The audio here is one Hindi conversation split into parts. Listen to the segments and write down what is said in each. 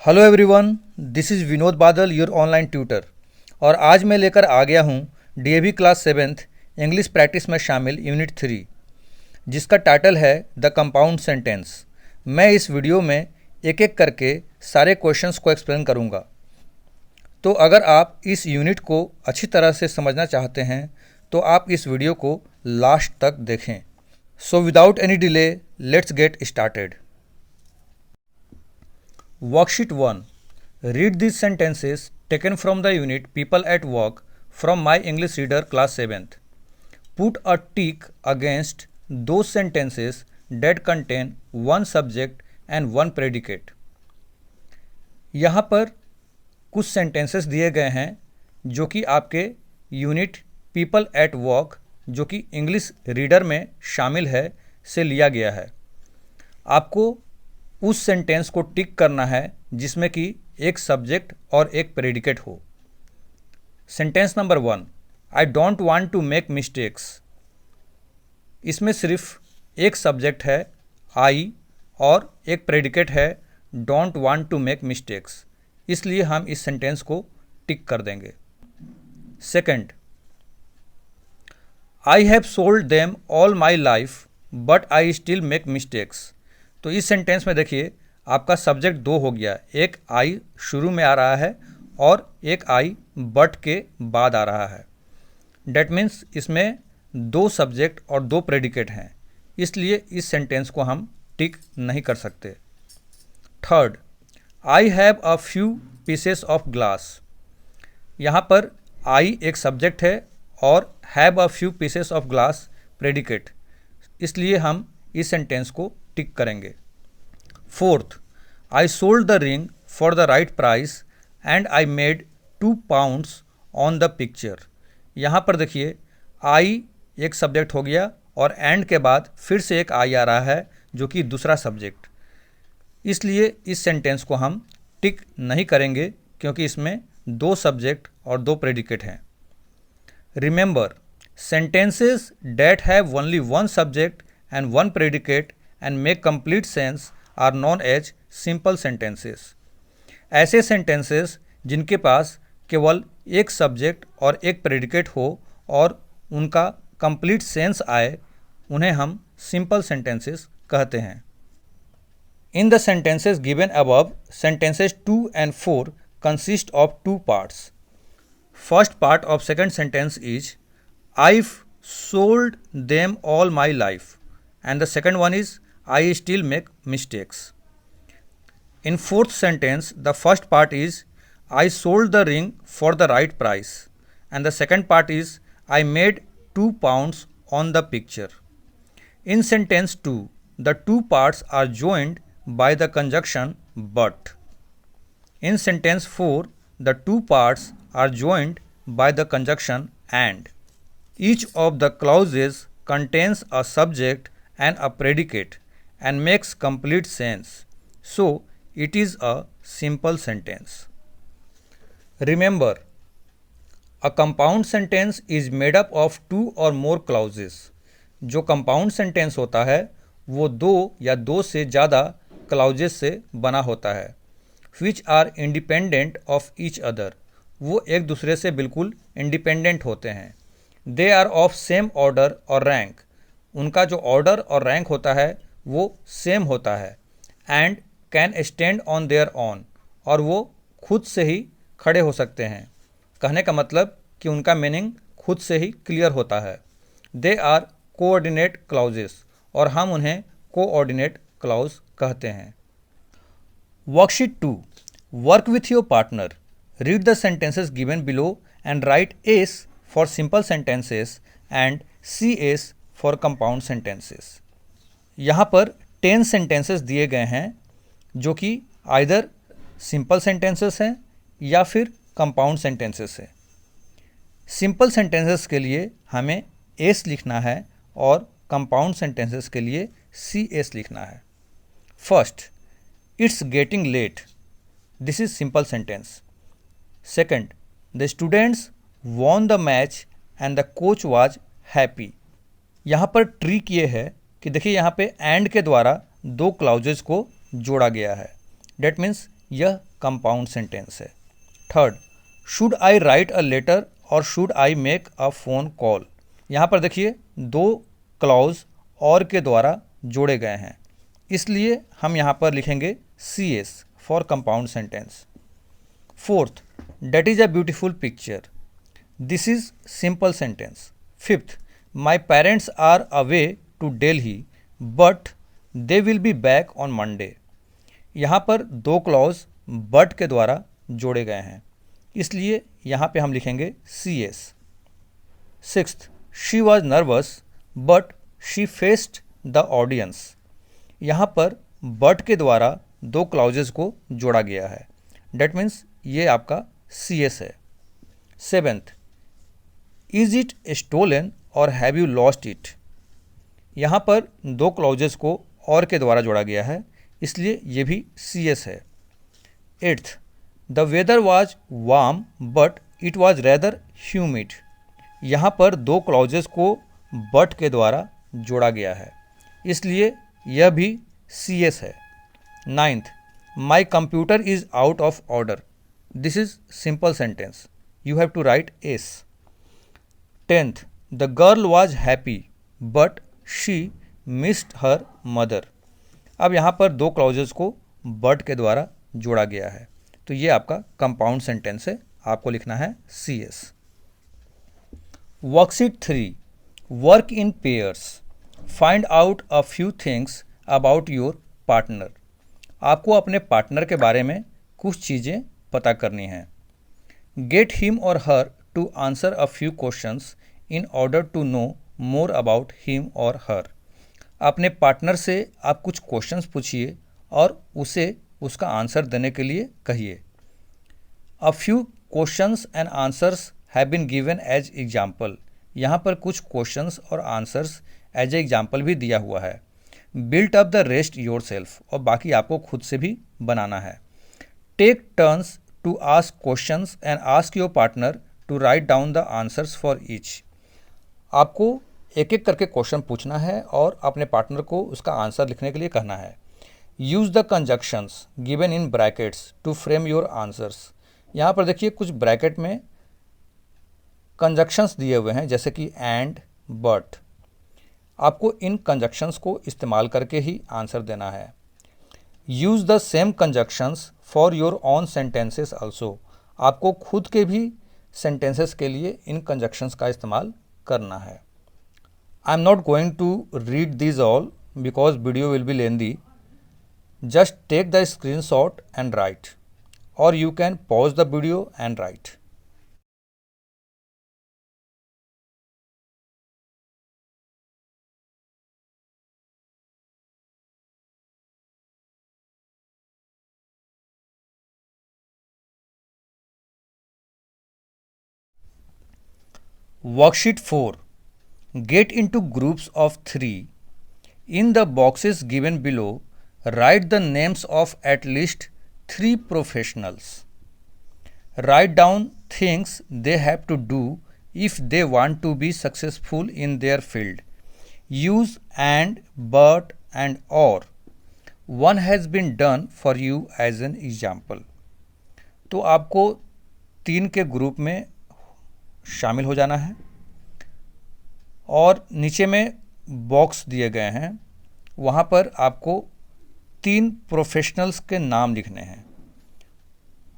Hello everyone, this is Vinod बादल, योर ऑनलाइन ट्यूटर। और आज मैं लेकर आ गया हूँ DAV class 7th English practice में शामिल यूनिट 3, जिसका टाइटल है द कंपाउंड सेंटेंस। मैं इस वीडियो में एक एक करके सारे क्वेश्चंस को एक्सप्लेन करूँगा। तो अगर आप इस यूनिट को अच्छी तरह से समझना चाहते हैं तो आप इस वीडियो को लास्ट तक देखें। So without any delay, let's get started. Worksheet 1. Read these sentences taken from the unit People at Work from My English Reader Class 7th. Put a tick against those sentences that contain one subject and one predicate. यहाँ पर कुछ सेंटेंसेस दिए गए हैं जो कि आपके यूनिट पीपल एट वर्क, जो कि इंग्लिश रीडर में शामिल है, से लिया गया है। आपको उस सेंटेंस को टिक करना है जिसमें कि एक सब्जेक्ट और एक प्रेडिकेट हो। Sentence number 1, I don't want to make mistakes. इसमें सिर्फ एक सब्जेक्ट है आई और एक प्रेडिकेट है don't want to make mistakes, इसलिए हम इस सेंटेंस को टिक कर देंगे। Second, I have sold them all my life but I still make mistakes. तो इस सेंटेंस में देखिए आपका सब्जेक्ट दो हो गया, एक आई शुरू में आ रहा है और एक आई बट के बाद आ रहा है। डेट मीन्स इसमें दो सब्जेक्ट और दो प्रेडिकेट हैं, इसलिए इस सेंटेंस को हम टिक नहीं कर सकते। Third, I have a few pieces of glass. यहाँ पर आई एक सब्जेक्ट है और have a few pieces of glass predicate, इसलिए हम इस सेंटेंस को टिक करेंगे। Fourth, I sold the ring for the right price and I made 2 pounds on the picture. यहाँ पर देखिए आई एक सब्जेक्ट हो गया और एंड के बाद फिर से एक आई आ रहा है जो कि दूसरा सब्जेक्ट, इसलिए इस सेंटेंस को हम टिक नहीं करेंगे क्योंकि इसमें दो सब्जेक्ट और दो प्रेडिकेट हैं। Remember, sentences that have only one subject and one predicate and make complete sense are known as simple sentences. ऐसे sentences जिनके पास केवल एक सब्जेक्ट और एक प्रेडिकेट हो और उनका कंप्लीट सेंस आए, उन्हें हम सिंपल sentences कहते हैं। In the sentences given above, sentences 2 and 4 consist of two parts. First part of second sentence is I've sold them all my life, and the second one is I still make mistakes. In fourth sentence, the first part is I sold the ring for the right price, and the second part is I made 2 pounds on the picture. In sentence 2, the two parts are joined by the conjunction but. In sentence 4, the two parts are joined by the conjunction and. Each of the clauses contains a subject and a predicate and makes complete sense. So, it is a simple sentence. Remember, a compound sentence is made up of 2 or more clauses. जो compound sentence होता है वो दो या दो से ज़्यादा clauses से बना होता है, which are independent of each other. वो एक दूसरे से बिल्कुल independent होते हैं। They are of same order और रैंक। उनका जो ऑर्डर और रैंक होता है वो सेम होता है। And can stand on their on, और वो खुद से ही खड़े हो सकते हैं। कहने का मतलब कि उनका मीनिंग खुद से ही क्लियर होता है। दे आर कोऑर्डिनेट क्लाउजेस, और हम उन्हें कोऑर्डिनेट क्लाउज कहते हैं। Worksheet 2, work with your partner. Read the sentences given below and right S for simple sentences and CS for compound sentences. यहाँ पर 10 sentences दिए गए हैं जो कि either simple sentences हैं या फिर compound sentences हैं। simple sentences के लिए हमें S लिखना है और compound sentences के लिए CS लिखना है। First, it's getting late. This is simple sentence. Second, the students won the match and the coach was happy. यहाँ पर ट्रिक ये है कि देखिए यहाँ पे एंड के द्वारा दो क्लाउजेज को जोड़ा गया है। डेट मीन्स यह कंपाउंड सेंटेंस है। Third, should I write a letter और should I make a phone call. यहाँ पर देखिए दो क्लॉज और के द्वारा जोड़े गए हैं, इसलिए हम यहाँ पर लिखेंगे C S for compound sentence. Fourth, that is a beautiful picture, this is simple sentence. Fifth, my parents are away to Delhi but they will be back on Monday. यहाँ पर दो क्लॉज बट के द्वारा जोड़े गए हैं, इसलिए यहाँ पे हम लिखेंगे C S. Sixth, she was nervous but she faced the audience. यहाँ पर बट के द्वारा दो क्लॉजेस को जोड़ा गया है, डेट मीन्स ये आपका सी एस है। सेवेंथ, इज इट स्टोलन और हैव यू लॉस्ट इट। यहाँ पर दो क्लॉजेस को और के द्वारा जोड़ा गया है, इसलिए ये भी सी एस है। Eighth, the weather was warm but it was rather humid. यहाँ पर दो क्लॉजेस को बट के द्वारा जोड़ा गया है, इसलिए यह भी सी एस है। Ninth, my computer is out of order, this is simple sentence, you have to write S. Tenth, the girl was happy but she missed her mother. अब यहाँ पर दो क्लॉजेस को बट के द्वारा जोड़ा गया है, तो ये आपका कंपाउंड सेंटेंस है, आपको लिखना है C S. Worksheet 3, work in pairs, find out a few things about your partner. आपको अपने पार्टनर के बारे में कुछ चीज़ें पता करनी हैं। Get him or her to answer a few questions in order to know more about him or her. अपने पार्टनर से आप कुछ क्वेश्चंस पूछिए और उसे उसका आंसर देने के लिए कहिए। A few questions and answers have been given as example. यहाँ पर कुछ क्वेश्चंस और आंसर्स एज ए एग्जाम्पल भी दिया हुआ है। Built up the rest yourself, और बाकी आपको खुद से भी बनाना है। Take turns to ask questions and ask your partner to write down the answers for each. आपको एक एक करके क्वेश्चन पूछना है और अपने पार्टनर को उसका आंसर लिखने के लिए कहना है। Use the conjunctions given in brackets to frame your answers. यहाँ पर देखिए कुछ ब्रैकेट में कंजक्शंस दिए हुए हैं, जैसे कि एंड, बट। आपको इन कंजक्शंस को इस्तेमाल करके ही आंसर देना है। Use the same conjunctions for your own sentences also. आपको खुद के भी सेंटेंसेस के लिए इन कंजक्शंस का इस्तेमाल करना है। I am not going to read this all because video will be lengthy. Just take the screenshot and write, और you can pause the video and write. Worksheet 4. Get into groups of 3. In the boxes given below, write the names of at least 3 professionals. Write down things they have to do if they want to be successful in their field. Use and, but and or. One has been done for you as an example. तो आपको 3 के ग्रुप में शामिल हो जाना है और नीचे में बॉक्स दिए गए हैं, वहाँ पर आपको 3 प्रोफेशनल्स के नाम लिखने हैं।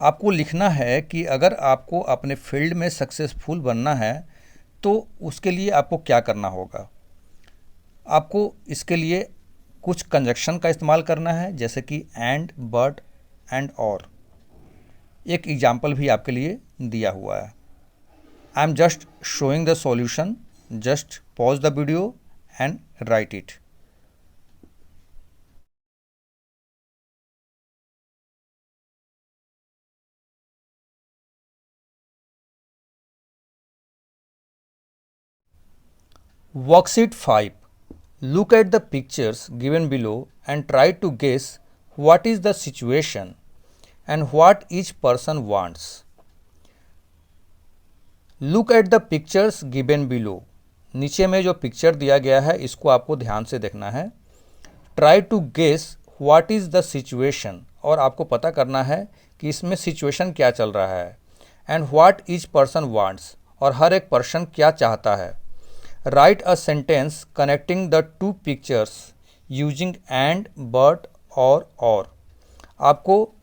आपको लिखना है कि अगर आपको अपने फील्ड में सक्सेसफुल बनना है तो उसके लिए आपको क्या करना होगा। आपको इसके लिए कुछ कंजक्शन का इस्तेमाल करना है, जैसे कि एंड, बट एंड और। एक एग्जाम्पल भी आपके लिए दिया हुआ है। I am just showing the solution. Just pause the video and write it. Worksheet 5. Look at the pictures given below and try to guess what is the situation and what each person wants. Look at the pictures given below. नीचे में जो पिक्चर दिया गया है इसको आपको ध्यान से देखना है। Try to guess what is the situation, और आपको पता करना है कि इसमें सिचुएशन क्या चल रहा है। And what each person wants, और हर एक पर्सन क्या चाहता है। Right a sentence connecting the two pictures using and, but, और आपको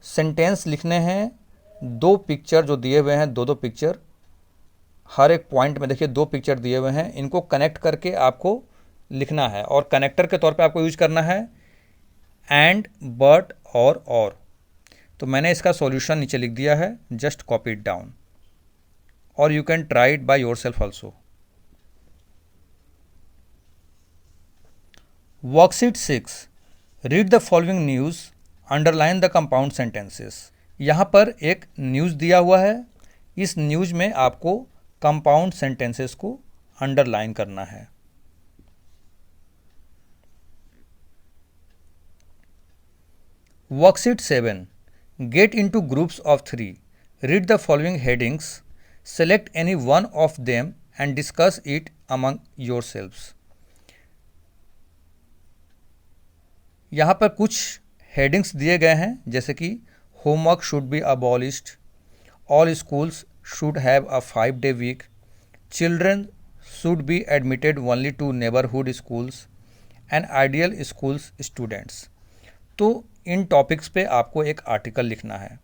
सेंटेंस लिखने हैं, दो पिक्चर जो दिए हुए हैं, दो पिक्चर हर एक पॉइंट में देखिए, दो पिक्चर दिए हुए हैं, इनको कनेक्ट करके आपको लिखना है, और कनेक्टर के तौर पे आपको यूज करना है एंड, बट, और। तो मैंने इसका सॉल्यूशन नीचे लिख दिया है, जस्ट कॉपी इट डाउन, और you can try it by your self also. Worksheet 6, read the following news, underline the compound sentences. यहाँ पर एक न्यूज़ दिया हुआ है, इस न्यूज़ में आपको कंपाउंड सेंटेंसेस को अंडरलाइन करना है। Worksheet 7, get into groups of 3, read the following headings, select any one of them and discuss it among yourselves. यहाँ पर कुछ हेडिंग्स दिए गए हैं, जैसे कि homework should be abolished, all schools should have a 5-day week, children should be admitted only to neighbourhood schools, and ideal schools students. तो इन टॉपिक्स पे आपको एक आर्टिकल लिखना है,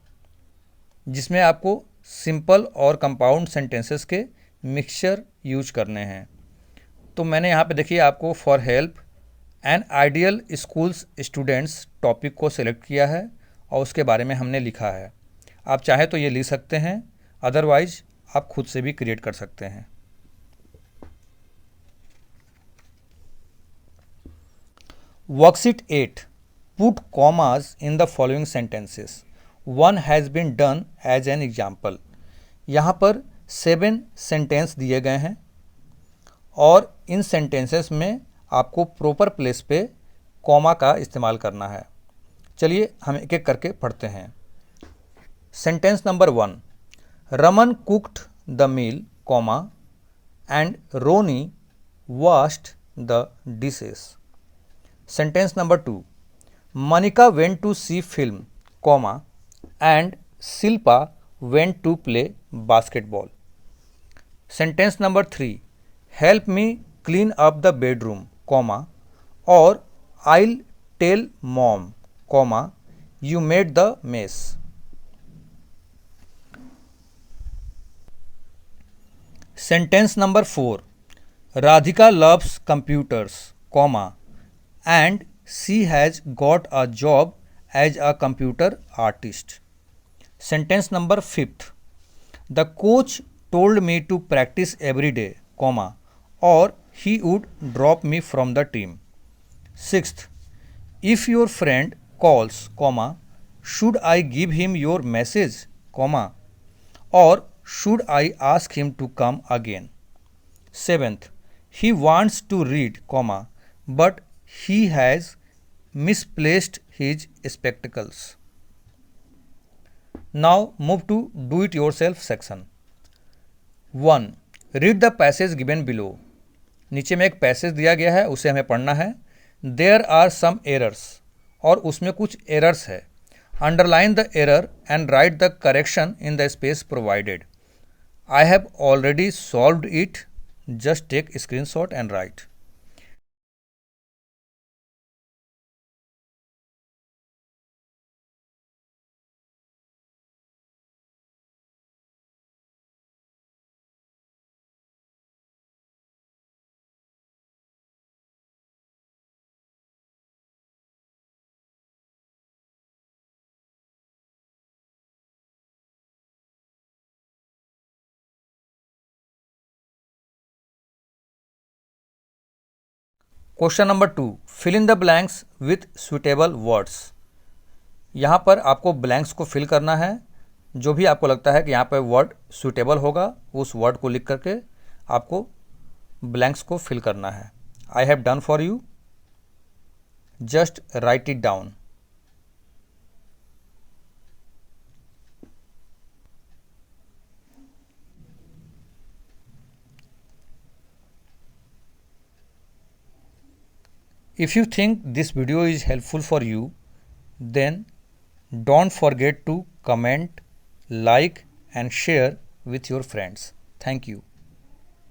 जिसमें आपको सिंपल और कंपाउंड सेंटेंसेस के मिक्सचर यूज करने हैं। तो मैंने यहाँ पे देखिए आपको for help and ideal schools students topic को सिलेक्ट किया है, और उसके बारे में हमने लिखा है। आप चाहे तो ये लिख सकते हैं, अदरवाइज आप खुद से भी क्रिएट कर सकते हैं। Worksheet 8, put commas in the following sentences. One has been done as an example. यहाँ पर 7 सेंटेंस दिए गए हैं, और इन सेंटेंसेस में आपको प्रॉपर प्लेस पे कॉमा का इस्तेमाल करना है। चलिए हम एक एक करके पढ़ते हैं। Sentence number 1, Raman cooked the meal, comma, and Ronnie washed the dishes. Sentence number 2, Monica went to see film, comma, and Silpa went to play basketball. Sentence number 3, help me clean up the bedroom, comma, or I'll tell mom, comma, you made the mess. Sentence number 4, Radhika loves computers, comma, and she has got a job as a computer artist. Sentence number 5, the coach told me to practice every day, comma, or he would drop me from the team. 6th, if your friend calls, comma, should I give him your message, comma, or should I ask him to come again? 7th, he wants to read, comma, but he has misplaced his spectacles. Now move to do it yourself section. 1, read the passage given below. नीचे में एक पैसेज दिया गया है, उसे हमें पढ़ना है। There are some errors, और उसमें कुछ एरर्स है। Underline the error and write the correction in the space provided. I have already solved it. Just take a screenshot and write. Question number 2, fill in the blanks with suitable words. यहाँ पर आपको ब्लैंक्स को फिल करना है, जो भी आपको लगता है कि यहाँ पर वर्ड सुटेबल होगा, उस वर्ड को लिख करके आपको ब्लैंक्स को फिल करना है। I have done for you, just right it down. If you think this video is helpful for you, then don't forget to comment, like and share with your friends. Thank you.